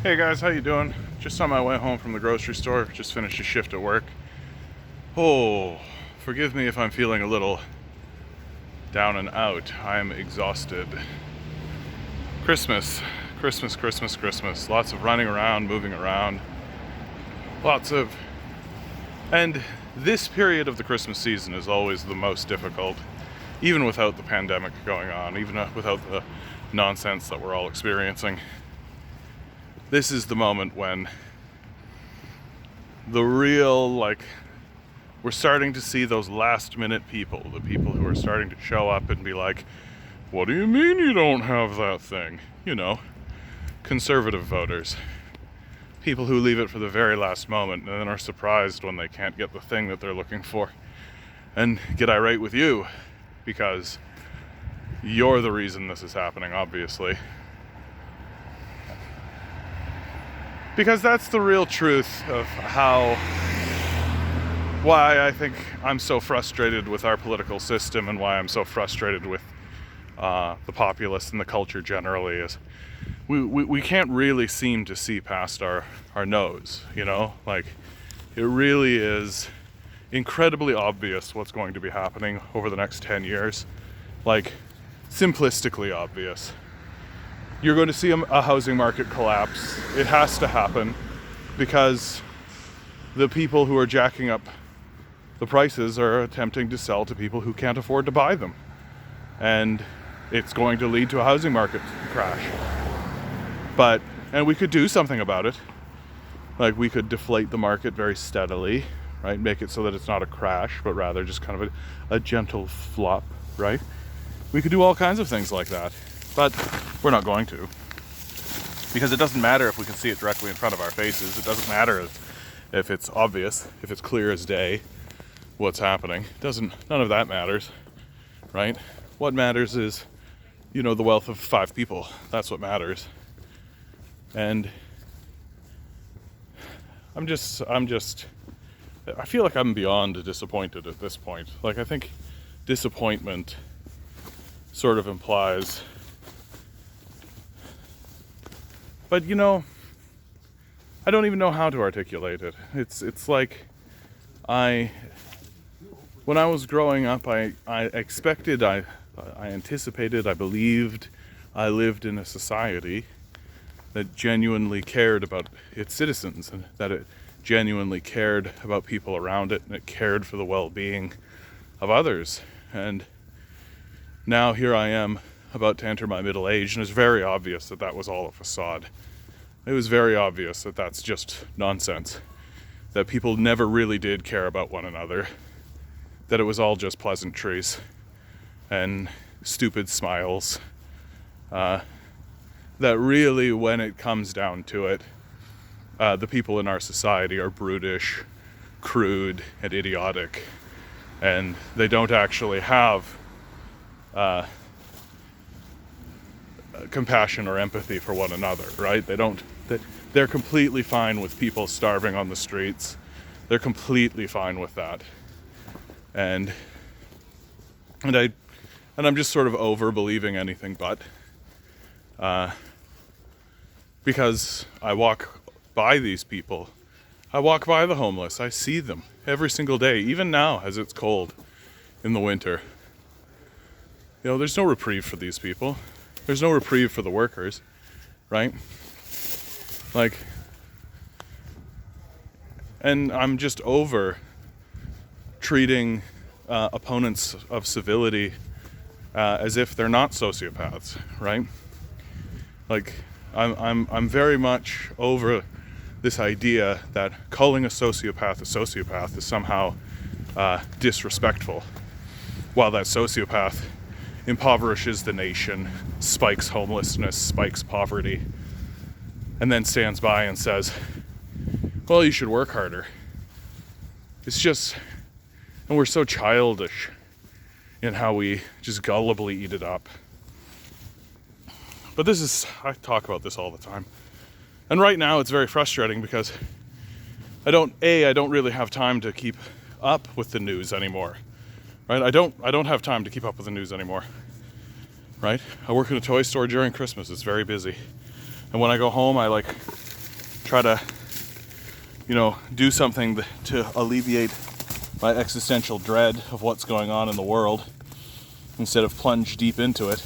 Hey guys, how you doing? Just on my way home from the grocery store. Just finished a shift at work. Oh, forgive me if I'm feeling a little down and out. I'm exhausted. Christmas, Christmas, Christmas, Christmas. Lots of running around, moving around. And this period of the Christmas season is always the most difficult, even without the pandemic going on, even without the nonsense that we're all experiencing. This is the moment when the real, we're starting to see those last minute people, the people who are starting to show up and be like, what do you mean you don't have that thing? You know, conservative voters. People who leave it for the very last moment and then are surprised when they can't get the thing that they're looking for and get irate with you because you're the reason this is happening, obviously. Because that's the real truth of why I think I'm so frustrated with our political system and why I'm so frustrated with the populace and the culture generally is we can't really seem to see past our nose, you know? Like, it really is incredibly obvious what's going to be happening over the next 10 years. Like, simplistically obvious. You're going to see a housing market collapse. It has to happen because the people who are jacking up the prices are attempting to sell to people who can't afford to buy them. And it's going to lead to a housing market crash. And we could do something about it. Like, we could deflate the market very steadily, right? Make it so that it's not a crash, but rather just kind of a gentle flop, right? We could do all kinds of things like that. But we're not going to. Because it doesn't matter if we can see it directly in front of our faces. It doesn't matter if it's obvious, if it's clear as day what's happening. None of that matters, right? What matters is, the wealth of 5 people. That's what matters. And I feel like I'm beyond disappointed at this point. Like, I think disappointment sort of implies, but I don't even know how to articulate it. It's like when I was growing up, I expected, I anticipated, I believed I lived in a society that genuinely cared about its citizens and that it genuinely cared about people around it and it cared for the well-being of others. And now here I am about to enter my middle age, and it's very obvious that that was all a facade. It was very obvious that that's just nonsense, that people never really did care about one another, that it was all just pleasantries and stupid smiles, that really, when it comes down to it, the people in our society are brutish, crude, and idiotic, and they don't actually have compassion or empathy for one another, right? They're completely fine with people starving on the streets. They're completely fine with that. And I'm just sort of over believing anything but, because I walk by these people. I walk by the homeless. I see them every single day, even now as it's cold in the winter. There's no reprieve for these people. There's no reprieve for the workers, right? And I'm just over treating opponents of civility as if they're not sociopaths, right? I'm very much over this idea that calling a sociopath is somehow disrespectful, while that sociopath impoverishes the nation, spikes homelessness, spikes poverty, and then stands by and says, well, you should work harder. It's just, and we're so childish in how we just gullibly eat it up. But I talk about this all the time. And right now it's very frustrating because I don't really have time to keep up with the news anymore. Right? I don't have time to keep up with the news anymore. Right? I work in a toy store during Christmas. It's very busy. And when I go home, I try to, do something to alleviate my existential dread of what's going on in the world instead of plunge deep into it.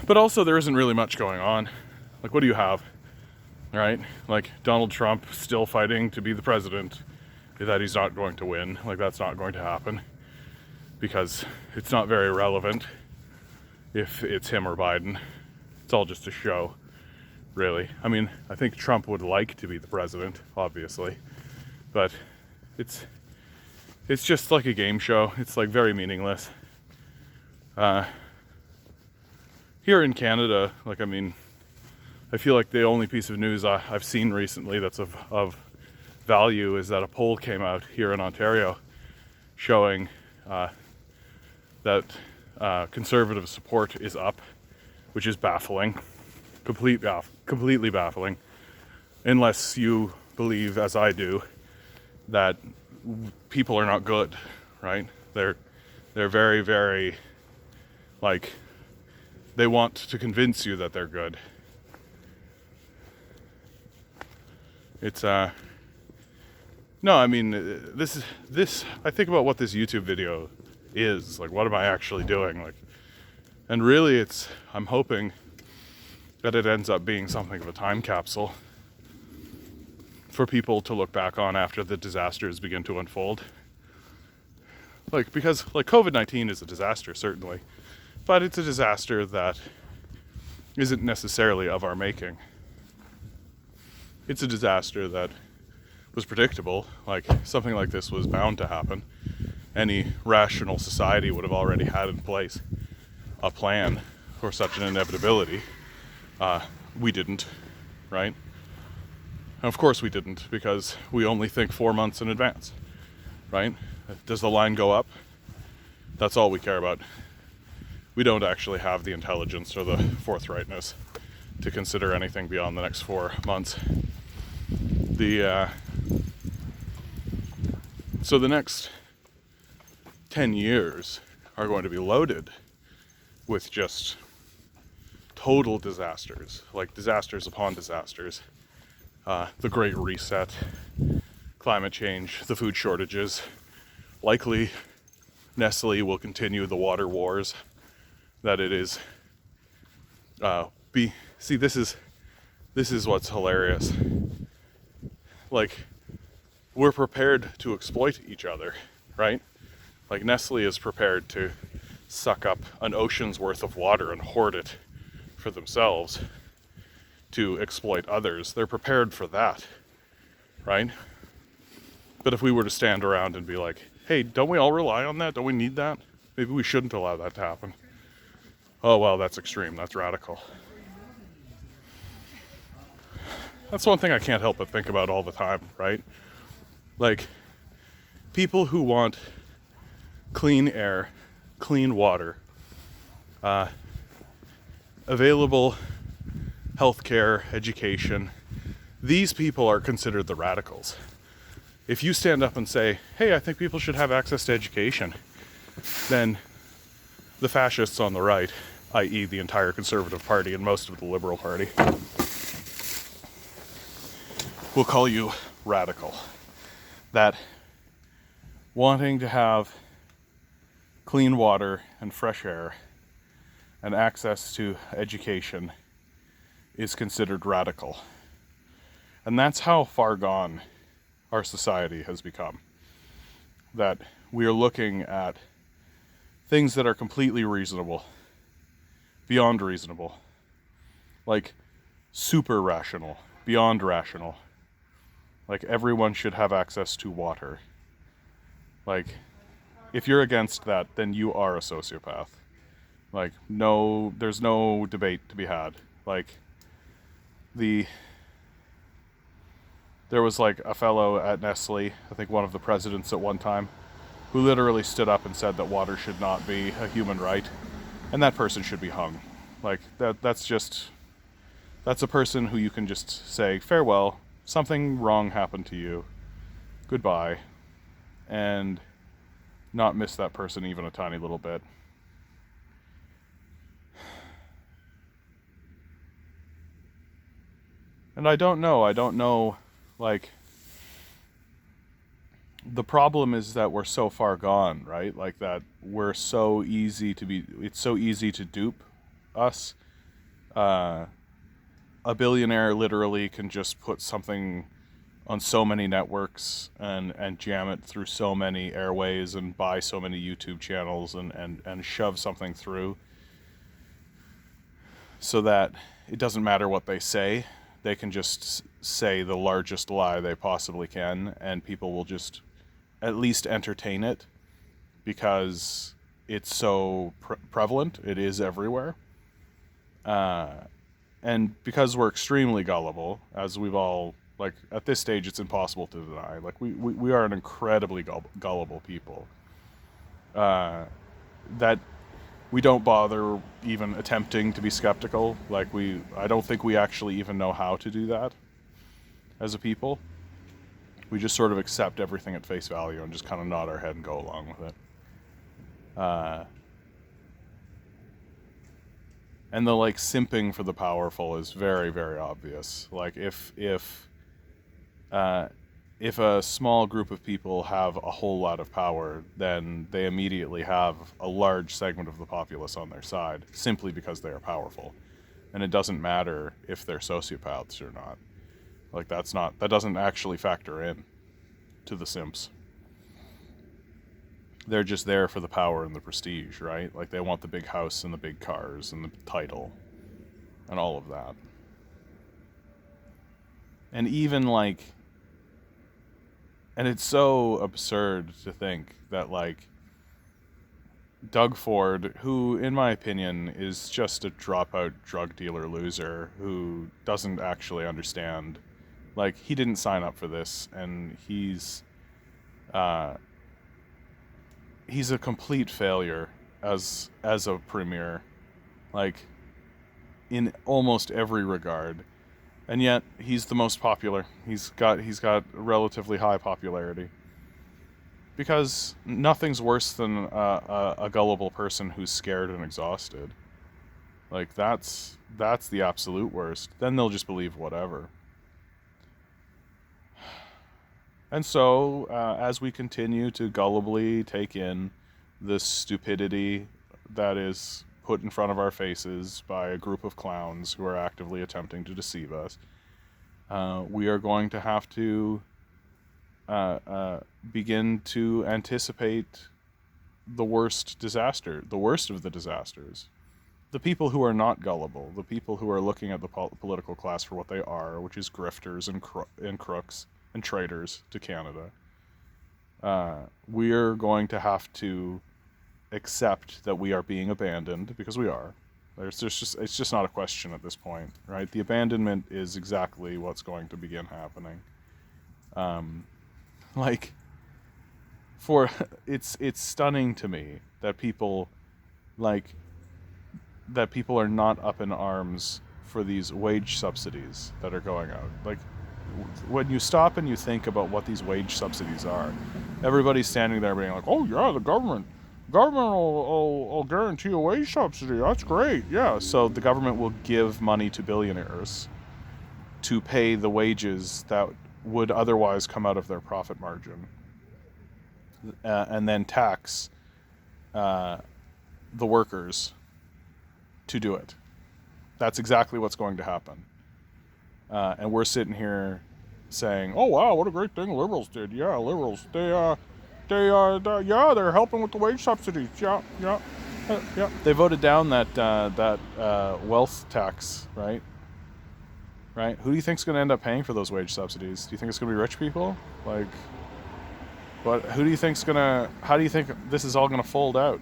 But also, there isn't really much going on. Like, what do you have? Right? Like, Donald Trump still fighting to be the president, that he's not going to win. Like, that's not going to happen because it's not very relevant if it's him or Biden. It's all just a show, really. I mean, I think Trump would like to be the president, obviously, but it's just like a game show. It's like very meaningless. Here in Canada, like, I mean, I feel like the only piece of news I've seen recently that's of value is that a poll came out here in Ontario showing that conservative support is up, which is baffling, completely baffling, unless you believe, as I do, that people are not good, right? They're very, very, like, they want to convince you that they're good. It's no, I mean, this I think about what this YouTube video is, like, what am I actually doing? Like, and really I'm hoping that it ends up being something of a time capsule for people to look back on after the disasters begin to unfold. Like, because, like, COVID-19 is a disaster, certainly, but it's a disaster that isn't necessarily of our making. It's a disaster that was predictable. Like, something like this was bound to happen. Any rational society would have already had in place a plan for such an inevitability. We didn't, right? And of course we didn't, because we only think 4 months in advance, right? Does the line go up? That's all we care about. We don't actually have the intelligence or the forthrightness to consider anything beyond the next 4 months. So the next 10 years are going to be loaded with just total disasters, like disasters upon disasters. The Great Reset, climate change, the food shortages. Likely Nestle will continue the water wars that it is. This is what's hilarious. Like, we're prepared to exploit each other, right? Like, Nestle is prepared to suck up an ocean's worth of water and hoard it for themselves to exploit others. They're prepared for that, right? But if we were to stand around and be like, hey, don't we all rely on that? Don't we need that? Maybe we shouldn't allow that to happen. Oh, well, that's extreme. That's radical. That's one thing I can't help but think about all the time, right? Like, people who want clean air, clean water, available healthcare, education, these people are considered the radicals. If you stand up and say, hey, I think people should have access to education, then the fascists on the right, i.e. the entire Conservative Party and most of the Liberal Party, will call you radical. That wanting to have clean water and fresh air and access to education is considered radical. And that's how far gone our society has become. That we are looking at things that are completely reasonable, beyond reasonable, like super rational, beyond rational. Like, everyone should have access to water. Like, if you're against that, then you are a sociopath. Like, no, there's no debate to be had. Like, there was like a fellow at Nestle, I think one of the presidents at one time, who literally stood up and said that water should not be a human right, and that person should be hung. Like, that's a person who you can just say, farewell, something wrong happened to you, goodbye, and not miss that person even a tiny little bit. And I don't know, like, the problem is that we're so far gone, right? Like that it's so easy to dupe us. A billionaire literally can just put something on so many networks and jam it through so many airways and buy so many YouTube channels and shove something through so that it doesn't matter what they say. They can just say the largest lie they possibly can, and people will just at least entertain it because it's so prevalent. It is everywhere. And because we're extremely gullible, as we've all, like, at this stage, it's impossible to deny. Like, we are an incredibly gullible people. That we don't bother even attempting to be skeptical. Like, I don't think we actually even know how to do that as a people. We just sort of accept everything at face value and just kind of nod our head and go along with it. And the, like, simping for the powerful is very, very obvious. Like, if a small group of people have a whole lot of power, then they immediately have a large segment of the populace on their side, simply because they are powerful. And it doesn't matter if they're sociopaths or not. Like, that doesn't actually factor in to the simps. They're just there for the power and the prestige, right? Like, they want the big house and the big cars and the title and all of that. And even, like, and it's so absurd to think that, like, Doug Ford, who, in my opinion, is just a dropout drug dealer loser who doesn't actually understand. Like, he didn't sign up for this, and he's a complete failure as a premier, like, in almost every regard. And yet he's the most popular. He's got relatively high popularity. Because nothing's worse than a gullible person who's scared and exhausted. Like, that's the absolute worst. Then they'll just believe whatever. And so, as we continue to gullibly take in the stupidity that is put in front of our faces by a group of clowns who are actively attempting to deceive us, we are going to have to begin to anticipate the worst of the disasters. The people who are not gullible, the people who are looking at the political class for what they are, which is grifters and crooks and traitors to Canada, we're going to have to accept that we are being abandoned, because we are. It's just not a question at this point, right? The abandonment is exactly what's going to begin happening. Like, it's stunning to me that people are not up in arms for these wage subsidies that are going out. Like, when you stop and you think about what these wage subsidies are, everybody's standing there being like, "Oh yeah, the government will guarantee a wage subsidy. That's great. Yeah." So the government will give money to billionaires to pay the wages that would otherwise come out of their profit margin, and then tax the workers to do it. That's exactly what's going to happen. And we're sitting here saying, "Oh wow, what a great thing liberals did. Yeah, liberals. They're helping with the wage subsidies. Yeah. They voted down that wealth tax, right? Right? Who do you think's going to end up paying for those wage subsidies? Do you think it's going to be rich people? Like, but how do you think this is all going to fold out?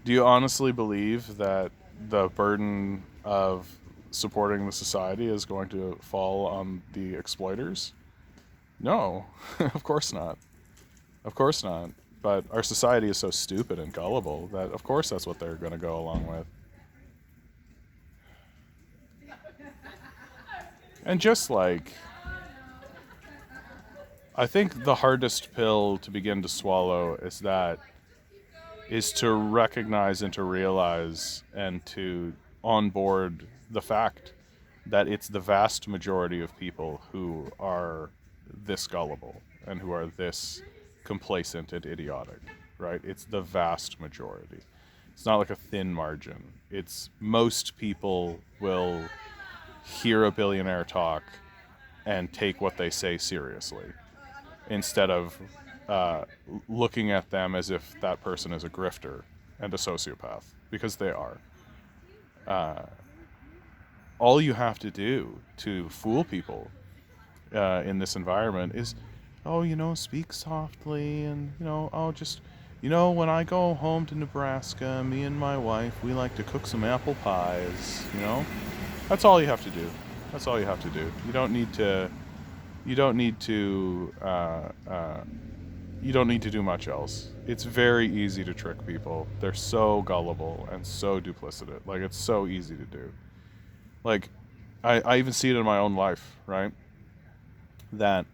Do you honestly believe that the burden of supporting the society is going to fall on the exploiters? No, of course not. Of course not. But our society is so stupid and gullible that, of course, that's what they're going to go along with. And just, like, I think the hardest pill to begin to swallow is to recognize and to realize and to onboard the fact that it's the vast majority of people who are this gullible and who are this complacent and idiotic, right? It's the vast majority. It's not like a thin margin. It's most people will hear a billionaire talk and take what they say seriously instead of uh, looking at them as if that person is a grifter and a sociopath, because they are. All you have to do to fool people in this environment is, oh, speak softly, and, when I go home to Nebraska, me and my wife, we like to cook some apple pies. That's all you have to do. That's all you have to do. You don't need to. You don't need to. You don't need to do much else. It's very easy to trick people. They're so gullible and so duplicitous. Like, it's so easy to do. Like, I even see it in my own life, right? That,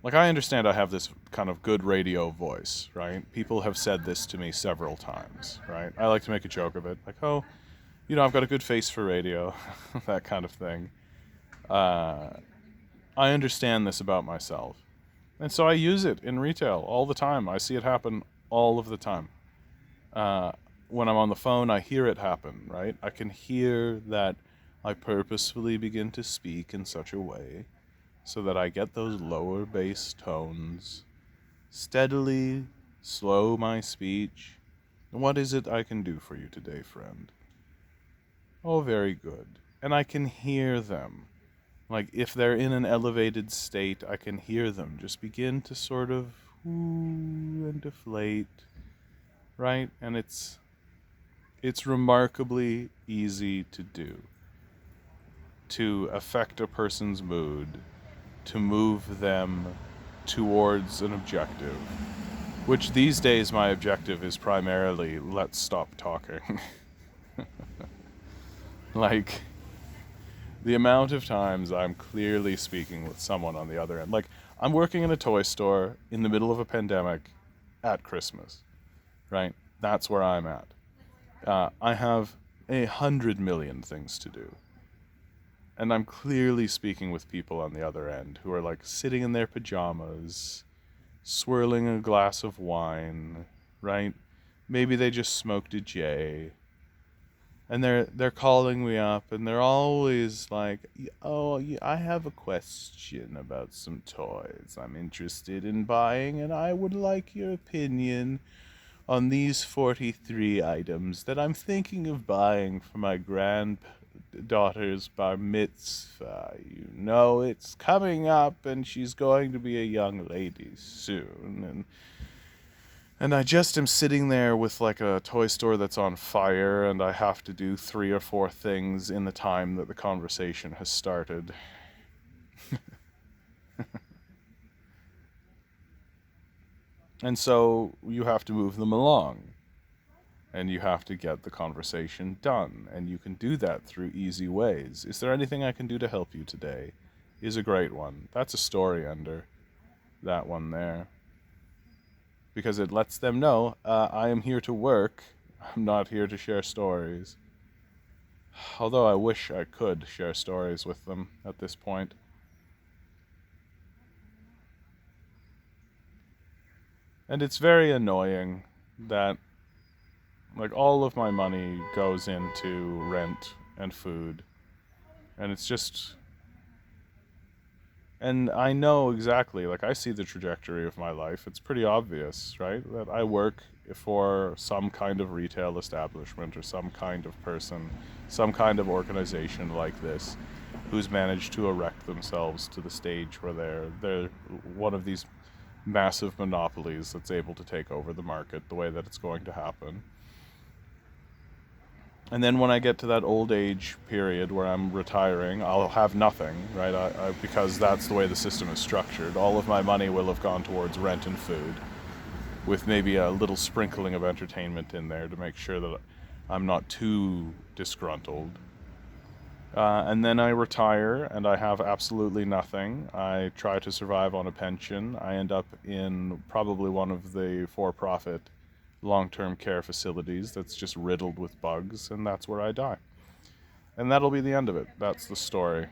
like, I understand I have this kind of good radio voice, right? People have said this to me several times, right? I like to make a joke of it, like, oh, I've got a good face for radio, that kind of thing. I understand this about myself. And so I use it in retail all the time. I see it happen all of the time. When I'm on the phone, I hear it happen, right? I can hear that I purposefully begin to speak in such a way so that I get those lower bass tones, steadily slow my speech. What is it I can do for you today, friend? Oh, very good. And I can hear them. Like, if they're in an elevated state, I can hear them just begin to sort of ooh and deflate, right? And it's remarkably easy to do, to affect a person's mood, to move them towards an objective, which these days my objective is primarily, let's stop talking. Like, the amount of times I'm clearly speaking with someone on the other end. Like, I'm working in a toy store in the middle of a pandemic at Christmas, right? That's where I'm at. I have 100 million things to do. And I'm clearly speaking with people on the other end who are, like, sitting in their pajamas, swirling a glass of wine, right? Maybe they just smoked a J. And they're calling me up, and they're always like, oh, I have a question about some toys I'm interested in buying, and I would like your opinion on these 43 items that I'm thinking of buying for my granddaughter's bar mitzvah. It's coming up, and she's going to be a young lady soon, and I just am sitting there with, like, a toy store that's on fire, and I have to do 3 or 4 things in the time that the conversation has started. And so you have to move them along, and you have to get the conversation done, and you can do that through easy ways. Is there anything I can do to help you today? Is a great one. That's a story ender, that one there. Because it lets them know, I am here to work. I'm not here to share stories. Although I wish I could share stories with them at this point. And it's very annoying that, like, all of my money goes into rent and food. And it's just... And I know exactly, like, I see the trajectory of my life. It's pretty obvious, right? That I work for some kind of retail establishment or some kind of person, some kind of organization like this, who's managed to erect themselves to the stage where they're one of these massive monopolies that's able to take over the market the way that it's going to happen. And then when I get to that old age period where I'm retiring, I'll have nothing, right? Because that's the way the system is structured. All of my money will have gone towards rent and food, with maybe a little sprinkling of entertainment in there to make sure that I'm not too disgruntled. And then I retire, and I have absolutely nothing. I try to survive on a pension. I end up in probably one of the for-profit long-term care facilities that's just riddled with bugs, and that's where I die. And that'll be the end of it. That's the story.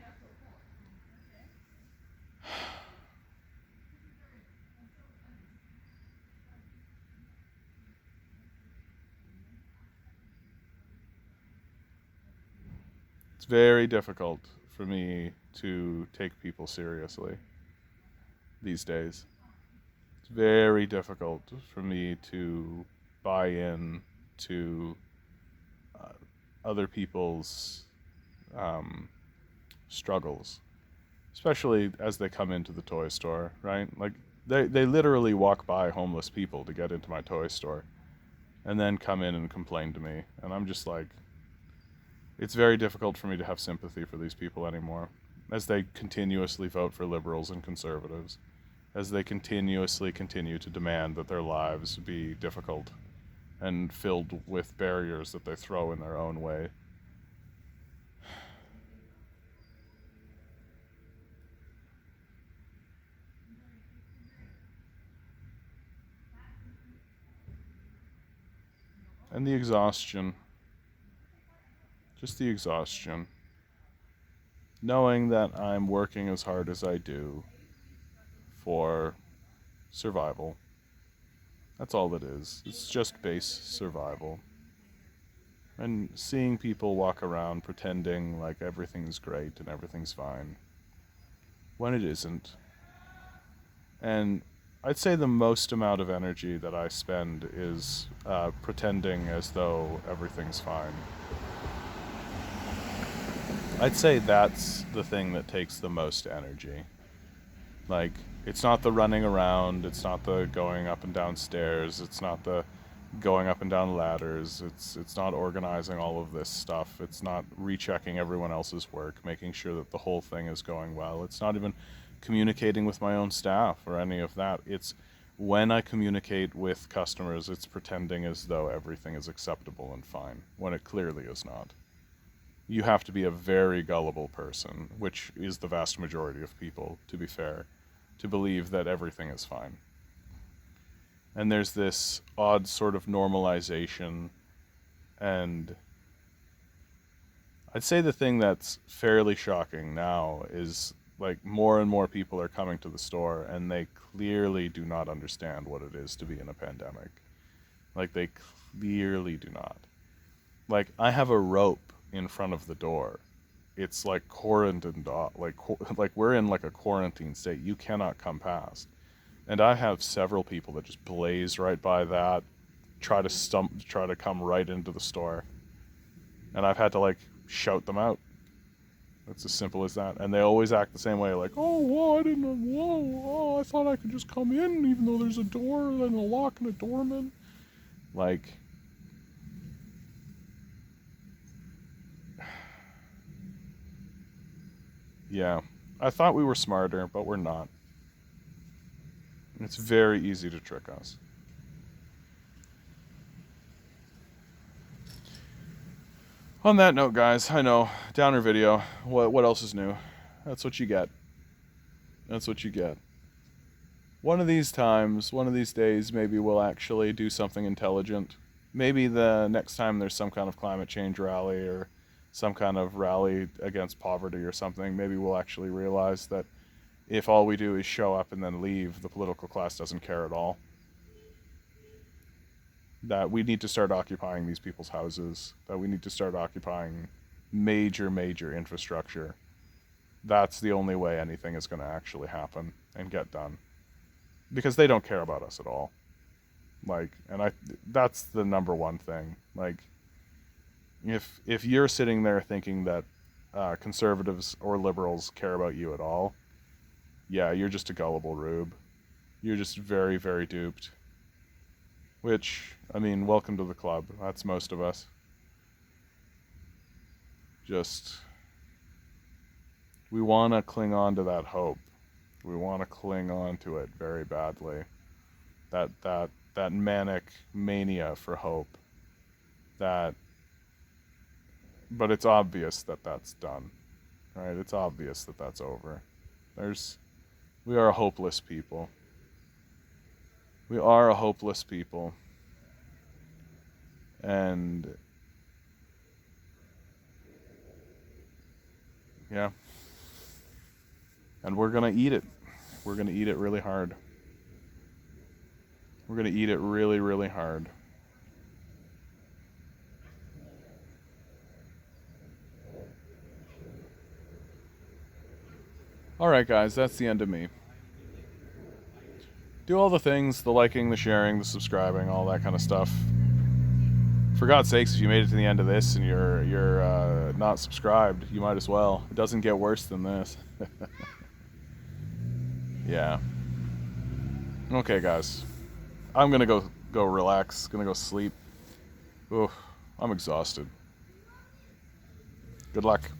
It's very difficult for me to take people seriously these days. It's very difficult for me to buy in to uh, other people's um, struggles, especially as they come into the toy store, right? Like they literally walk by homeless people to get into my toy store and then come in and complain to me. And I'm just like, it's very difficult for me to have sympathy for these people anymore as they continuously vote for liberals and conservatives, as they continuously continue to demand that their lives be difficult and filled with barriers that they throw in their own way. And the exhaustion, just the exhaustion. Knowing that I'm working as hard as I do for survival. That's all it is. It's just base survival. And seeing people walk around pretending like everything's great and everything's fine when it isn't. And I'd say the most amount of energy that I spend is pretending as though everything's fine. I'd say that's the thing that takes the most energy. Like, it's not the running around, it's not the going up and down stairs, it's not the going up and down ladders, it's not organizing all of this stuff, it's not rechecking everyone else's work, making sure that the whole thing is going well, it's not even communicating with my own staff or any of that. It's when I communicate with customers, it's pretending as though everything is acceptable and fine, when it clearly is not. You have to be a very gullible person, which is the vast majority of people, to be fair, to believe that everything is fine. And there's this odd sort of normalization, and I'd say the thing that's fairly shocking now is like more and more people are coming to the store and they clearly do not understand what it is to be in a pandemic. Like they clearly do not. Like I have a rope in front of the door. It's like quarantined off, like we're in like a quarantine state. You cannot come past. And I have several people that just blaze right by that, try to come right into the store. And I've had to like shout them out. It's as simple as that. And they always act the same way, like, oh, well, I didn't know, whoa, oh, I thought I could just come in even though there's a door and a lock and a doorman. Like, yeah. I thought we were smarter, but we're not. It's very easy to trick us. On that note, guys, I know, downer video. What else is new? That's what you get. That's what you get. One of these times, one of these days, maybe we'll actually do something intelligent. Maybe the next time there's some kind of climate change rally or some kind of rally against poverty or something, maybe we'll actually realize that if all we do is show up and then leave, the political class doesn't care at all. That we need to start occupying these people's houses, that we need to start occupying major infrastructure. That's the only way anything is going to actually happen and get done. Because they don't care about us at all. Like, and that's the number one thing. Like, if you're sitting there thinking that conservatives or liberals care about you at all, yeah, you're just a gullible rube. You're just very duped. Which, I mean, welcome to the club. That's most of us. Just, we want to cling on to that hope. We want to cling on to it very badly. That manic mania for hope. But it's obvious that that's done. Right? It's obvious that that's over. We are a hopeless people. We are a hopeless people. And Yeah. And we're gonna eat it. We're gonna eat it really hard. We're gonna eat it really, really hard. Alright guys, that's the end of me. Do all the things, the liking, the sharing, the subscribing, all that kind of stuff. For God's sakes, if you made it to the end of this and you're not subscribed, you might as well. It doesn't get worse than this. Yeah. Okay, guys. I'm gonna go relax. Gonna go sleep. Oof, I'm exhausted. Good luck.